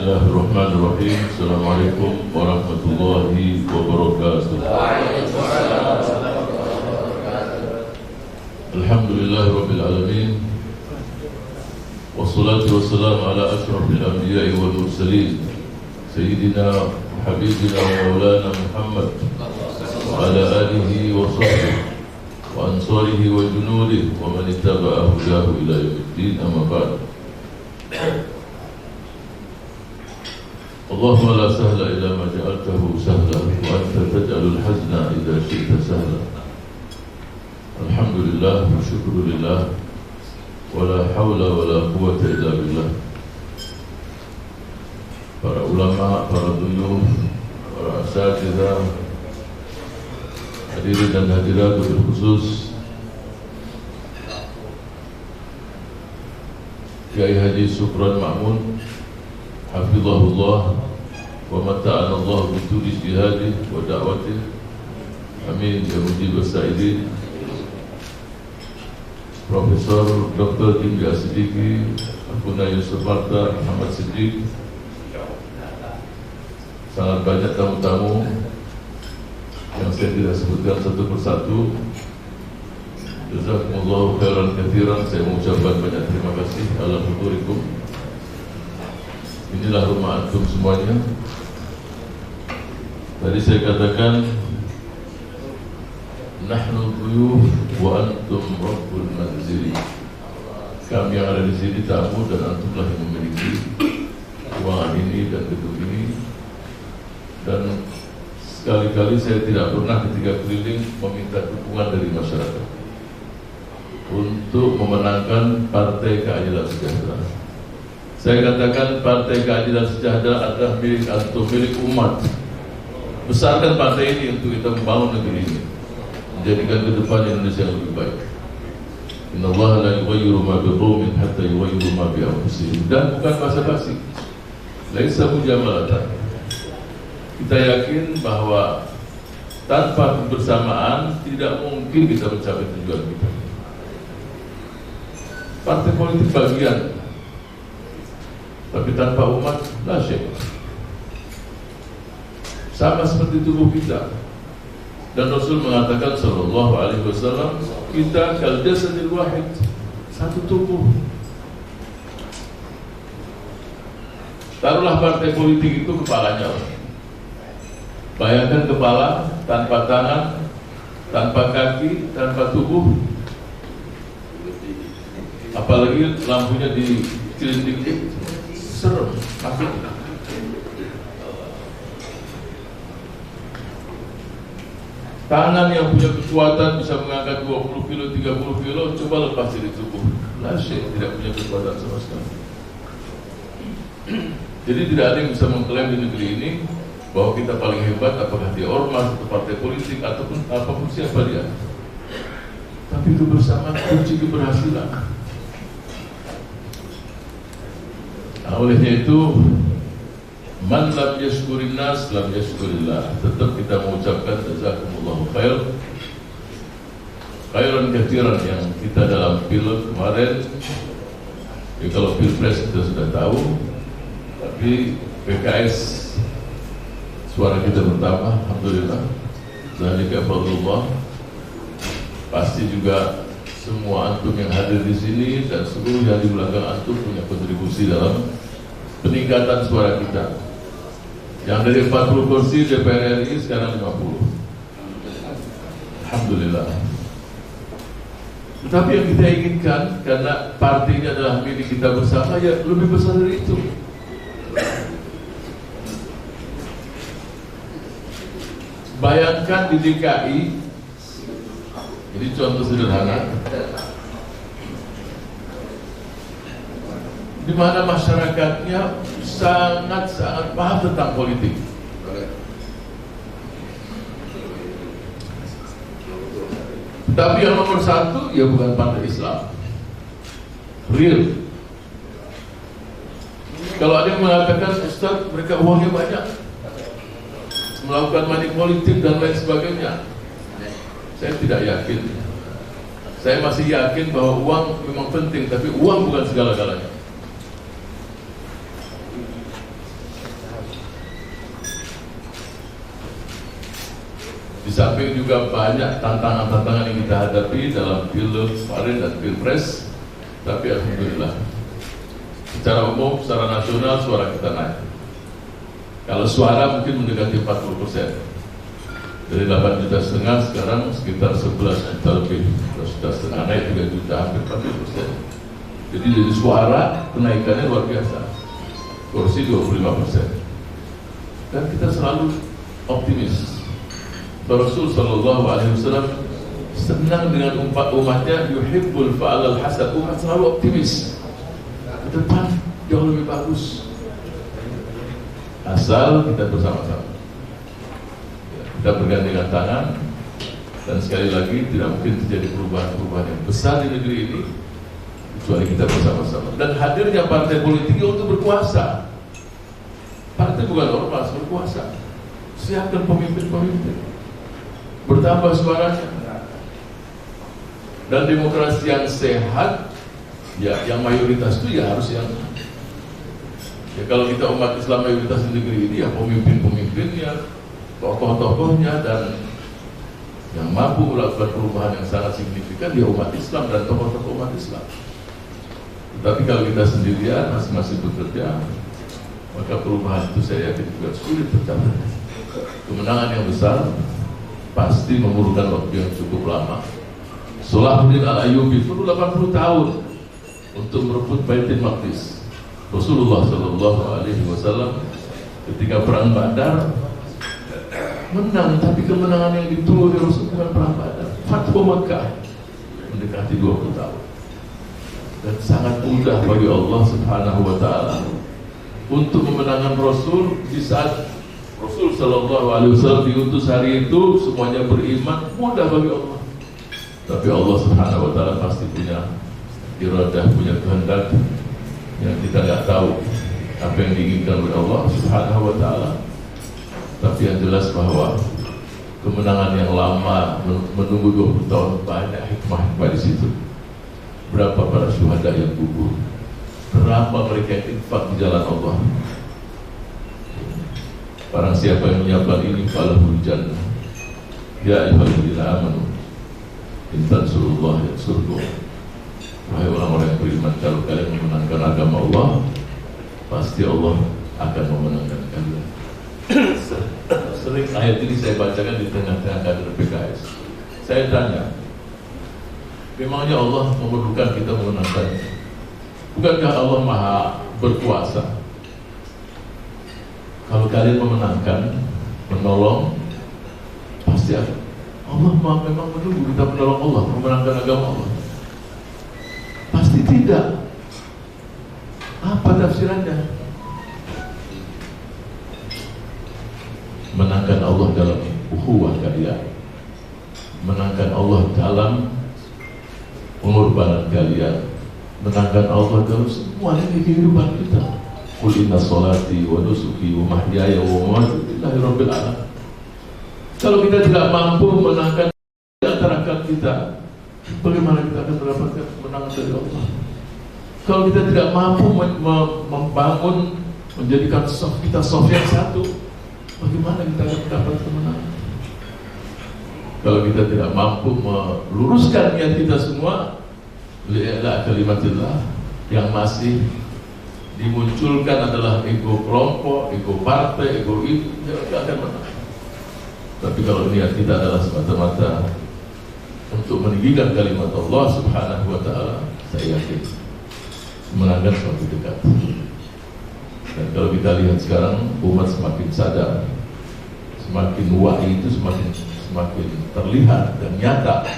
Bismillahirrahmanirrahim. Assalamualaikum warahmatullahi wabarakatuh. Alhamdulillah rabbil alamin. Wassalatu wassalamu ala asyrafil anbiya'i wal mursalin Sayyidina Habibina wa Maulana Muhammad wa ala alihi wa sahbihi wa ansarihi wa junudihi wa man ittaba'a hudahu ila yaumiddin, amma ba'd. Allahumma la sahla illa ma ja'altahu sahla wa anta taj'alul hazna idza syi'ta sahla. Alhamdulillah wa syukrulillah wa la hawla wa la quwwata illa billah. Para ulama, para duyuf, para asatidzah, hadirin dan hadirat wabil khusus Kiai Haji Sukron Ma'mun hafizahullah wa mata'ana Allah bituli jihadih wa da'watih, amin ya mujib as-sa'idin. Profesor Dr. Jimli As-Siddiqi, Akhuna Yusuf Marta Muhammad Siddiq, sangat banyak tamu-tamu yang saya tidak sebutkan satu persatu. Jazakumullahu khairan katsiran. Saya mengucapkan banyak terima kasih ala hudurikum. Inilah rumah antum semuanya. Tadi saya katakan nahnu dhuyuf wa antum rabbul manzili. Kami yang ada di sini tamu dan antumlah yang memiliki ruangan ini dan gedung ini. Dan sekali-kali saya tidak pernah ketika keliling meminta dukungan dari masyarakat untuk memenangkan Partai Keadilan Sejahtera. Saya katakan Partai Keadilan Sejahtera adalah milik antum, milik umat. Besarkan partai ini untuk kita membangun negeri ini, menjadikan ke depan Indonesia yang lebih baik. Innallaha la yughayyiru ma biqaumin hatta yughayyiru ma bi anfusihim. Dan bukan basa-basi. Laisa mujamalatan. Kita yakin bahwa tanpa kebersamaan tidak mungkin kita mencapai tujuan kita. Partai politik bagian, tapi tanpa umat, la syai'. Sama seperti tubuh kita. Dan Rasul mengatakan sallallahu alaihi wasallam, kita kal jasadil wahid, satu tubuh. Taruhlah partai politik itu kepalanya. Bayangkan kepala tanpa tangan, tanpa kaki, tanpa tubuh. Apalagi lampunya dikecilin dikit, serem, takut. Tangan yang punya kekuatan bisa mengangkat 20 kilo, 30 kilo, coba lepas dari tubuh. Lasyik, tidak punya kekuatan sama sekali. Jadi tidak ada yang bisa mengklaim di negeri ini bahwa kita paling hebat, apakah dia ormas atau partai politik ataupun apapun siapa dia. Tapi kebersamaan kunci keberhasilan. Nah, olehnya itu, man lam yashkurin nas lam yashkurillah. Tetap kita mengucapkan jazakumullahu khair, khairan katsiran yang kita dalam pilek kemarin. Ya, kalau pilpres kita sudah tahu, tapi PKS suara kita bertambah, alhamdulillah. Zalika fadlullah. Pasti juga semua antum yang hadir di sini dan seluruh yang di belakang antum punya kontribusi dalam peningkatan suara kita. Yang dari 40 kursi DPR RI sekarang 50. Alhamdulillah. Tetapi yang kita inginkan, karena partai ini adalah milik kita bersama, ya lebih besar dari itu. Bayangkan di DKI, ini contoh sederhana, di mana masyarakatnya sangat-sangat paham tentang politik. Tapi yang nomor satu, ya bukan partai Islam. Real. Kalau ada yang mengatakan, Ustaz, mereka uangnya banyak, melakukan money politik dan lain sebagainya, saya tidak yakin. Saya masih yakin bahwa uang memang penting, tapi uang bukan segala-galanya. Di samping juga banyak tantangan-tantangan yang kita hadapi dalam pilek kemarin dan pilpres, tapi alhamdulillah secara umum, secara nasional suara kita naik. Kalau suara mungkin mendekati 40%. Dari 8,5 juta sekarang sekitar 11 juta lebih. Kalau sudah setengah naik 3 juta, hampir 40%. Jadi dari suara kenaikannya luar biasa. Kursi 25%. Dan kita selalu optimis. Rasul Sallallahu Alaihi Wasallam senang dengan umatnya, yuhibbul fa'alal hasan. Umat selalu optimis. Ke depan jauh lebih bagus. Asal kita bersama-sama. Kita bergandengan tangan, dan sekali lagi tidak mungkin terjadi perubahan-perubahan yang besar di negeri ini kecuali kita bersama-sama. Dan hadirnya partai politik untuk berkuasa. Partai bukan ormas, berkuasa. Siapkan pemimpin-pemimpin. Bertambah suaranya. Dan demokrasi yang sehat, ya yang mayoritas itu ya harus yang, ya kalau kita umat Islam mayoritas di negeri ini, ya pemimpin-pemimpinnya, tokoh-tokohnya, dan yang mampu melakukan perubahan yang sangat signifikan dia umat Islam dan tokoh-tokoh umat Islam. Tetapi kalau kita sendirian masing-masing bekerja, maka perubahan itu saya yakin juga sulit tercapai. Kemenangan yang besar pasti memerlukan waktu yang cukup lama. Salahuddin Al-Ayyubi perlu 80 tahun untuk merebut Baitul Maqdis. Rasulullah Sallallahu Alaihi Wasallam ketika perang Badar menang, tapi kemenangan yang ditunggu di Rasul bukan perang Badar, Fathu Makkah, mendekati 20 tahun. Dan sangat mudah bagi Allah Subhanahu Wa Taala untuk memenangkan Rasul di saat Rasul Sallallahu Alaihi Wasallam diutus hari itu semuanya beriman, mudah bagi Allah. Tapi Allah Subhanahu Wa Taala pasti punya iradah, punya kehendak yang kita nggak tahu apa yang diinginkan oleh Allah Subhanahu Wa Taala. Tapi yang jelas bahwa kemenangan yang lama menunggu 20 tahun, banyak hikmah di situ. Berapa para syuhada yang gugur, berapa mereka yang infak di jalan Allah. Barang siapa yang menyiapkan ini, falahul jannah. Ya ayyuhalladzina amanu in tansurullah yansurkum. Wahai orang-orang yang beriman, kalau kalian memenangkan agama Allah, pasti Allah akan memenangkan kalian. Sering ayat ini saya bacakan di tengah-tengah kader PKS. Saya tanya, memangnya Allah memerlukan kita memenangkan? Bukankah Allah Maha berkuasa? Kalau kalian memenangkan, menolong, pasti akan. Allah memang menunggu kita menolong Allah, memenangkan agama Allah. Pasti tidak. Apa tafsirannya? Menangkan Allah dalam ukhuwah kalian, menangkan Allah dalam pengorbanan kalian, menangkan Allah dalam semua kehidupan kita. Qul inna sholati wa nusuki wa mahyaya wa mamati lillahi rabbil alamin. Kalau kita tidak mampu menangkan antara kita, bagaimana kita akan mendapatkan kemenangan dari Allah? Kalau kita tidak mampu membangun, menjadikan kita soft yang satu, bagaimana kita akan mendapat kemenangan? Kalau kita tidak mampu meluruskan niat kita semua, li'ila kalimatillah, yang masih dimunculkan adalah ego kelompok, ego partai, ego itu, tidak akan menang. Tapi kalau niat kita adalah semata-mata untuk meninggikan kalimat Allah Subhanahu Wa Taala, saya yakin kemenangan semakin dekat. Dan kalau kita lihat sekarang, umat semakin sadar, semakin wahyu itu semakin terlihat dan nyata,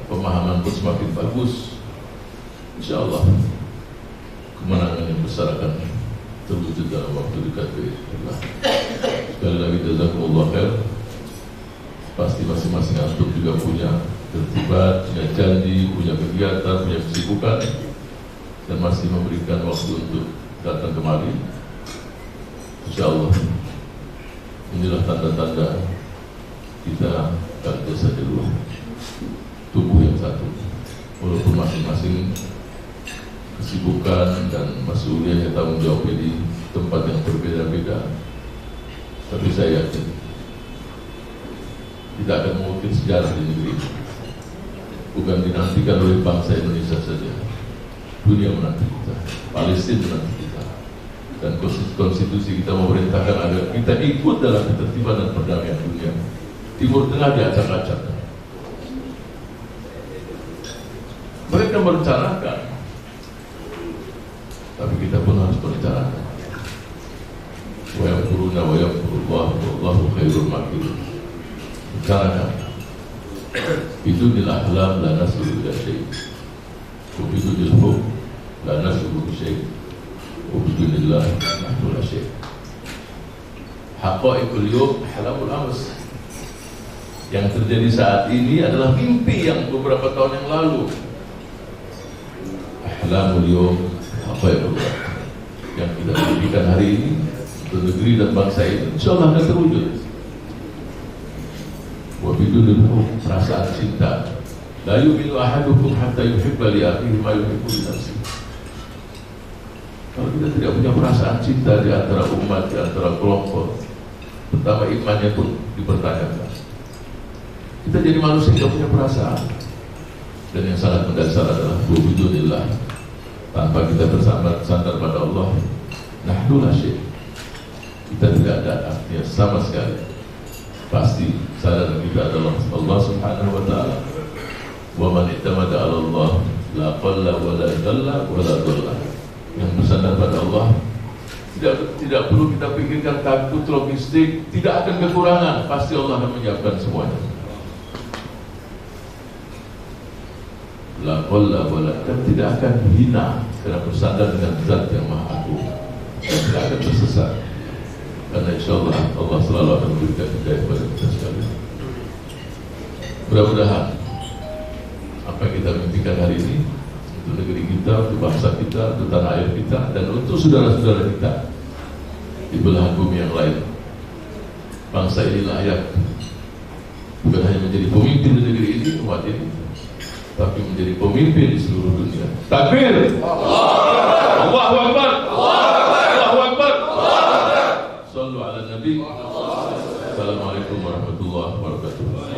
pemahaman pun semakin bagus. Insya Allah kemenangan yang besar akan terwujud dalam waktu dekat. Sekali lagi jazakumullah khair. Pasti masing-masing antum juga punya tertibat, punya janji, punya kegiatan, punya kesibukan, dan masih memberikan waktu untuk datang kemari. Insya Allah inilah tanda-tanda kita kerja saja dulu, tubuh yang satu. Walaupun masing-masing kesibukan dan mas'uliyahnya, tanggung jawabnya di tempat yang berbeda-beda, tapi saya yakin tidak akan mengukir sejarah di negeri ini. Bukan dinantikan oleh bangsa Indonesia saja, dunia menanti kita, Palestina menanti kita, dan konstitusi kita memerintahkan agar kita ikut dalam ketertiban dan perdamaian dunia. Timur Tengah diacak-acak. Mereka merencanakan, tapi kita pun harus merencanakan. Wa yamkuruna wa yamkurullah wallahu khairul makirin. Rencanakan. Itu nilai ahlam la nasulu ila syai'. Itu nilai la nasulu syai'. Itu nilai nahnu la syai'. Haqaiqul yawm halamul ams. Yang terjadi saat ini adalah mimpi yang beberapa tahun yang lalu. Ahlamul yawm haqaiqul yawm. Yang kita mimpikan hari ini untuk negeri dan bangsa ini, insyaallah akan terwujud. Wabidul perasaan cinta. La yu'minu ahadukum hatta yuhibba li akhihi ma yuhibbu li nafsihi. Kalau kita tidak punya perasaan cinta di antara umat, di antara kelompok, pertama imannya pun dipertanyakan. Kita jadi manusia tidak punya perasaan. Dan yang sangat mendasar adalah wabidulillah. Tanpa kita bersandar pada Allah, nahnu la syai'. Kita tidak ada artinya sama sekali. Pasti sadar kita adalah Allah Subhanahu wa taala. Wa man i'tamada 'ala Allah la qalla wa la dhalla wa la dhalla. Yang bersandar pada Allah tidak perlu kita pikirkan takut logistik, tidak akan kekurangan, pasti Allah akan menyiapkan semuanya. La qalla wa la, dan tidak akan hina karena bersandar dengan Zat yang Maha Agung. Dan tidak akan tersesat. Karena insyaallah Allah selalu akan memberikan hidayah kepada kita sekalian. Mudah-mudahan apa yang kita mimpikan hari ini untuk negeri kita, untuk bangsa kita, untuk tanah air kita, dan untuk saudara-saudara kita di belahan bumi yang lain. Bangsa ini layak bukan hanya menjadi pemimpin di negeri ini, umat ini, tapi menjadi pemimpin di seluruh dunia. Takbir! Allahu Akbar! Allahu Akbar! Sallu ala Nabi. Assalamualaikum warahmatullahi wabarakatuh.